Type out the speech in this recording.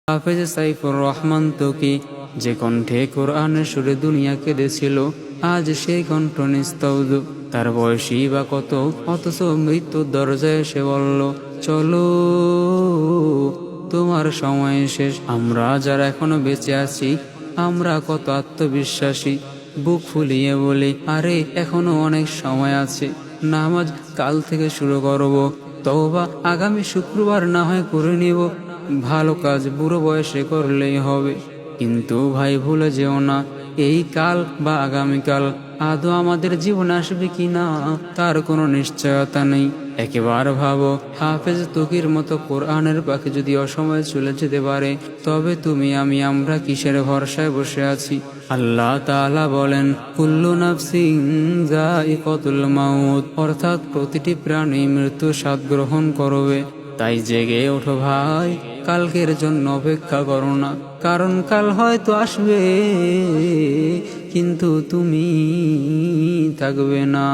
হাফেজ সাইফুর রহমান তোকি যে কণ্ঠে কোরআনের সুরে দুনিয়া কেঁদেছিল, আজ সেই কণ্ঠ নিস্তব্ধ। তার বয়সী বা কত, অথচ মৃত্যুর দরজায় এসে বলল, চলো তোমার সময় শেষ। আমরা যারা এখনো বেঁচে আছি, আমরা কত আত্মবিশ্বাসী, বুক ফুলিয়ে বলি, আরে এখনো অনেক সময় আছে। নামাজ কাল থেকে শুরু করব, তওবা আগামী শুক্রবার না হয় করে নিব। ভালো কাজ বুড়ো বয়সে করলেই হবে। কিন্তু ভাই ভুলে যেও না, এই কাল বা আগামীকাল আদৌ আমাদের জীবনে আসবে কিনা তার কোনো নিশ্চয়তা নেই। একেবারে ভাবো, হাফেজ তকির মতো কোরআনের পাখি যদি অসময়ে চলে যেতে পারে, তবে তুমি আমরা কিসের ভরসায় বসে আছি? আল্লাহ তাআলা বলেন, কুল্লু নাফসিন যায়িকাতুল মাউত, অর্থাৎ প্রতিটি প্রাণী মৃত্যু স্বাদ গ্রহণ করবে। তাই জেগে ওঠো ভাই, কালকের জন্য অপেক্ষা করো না, কারণ কাল হয়তো আসবে কিন্তু তুমি থাকবে না।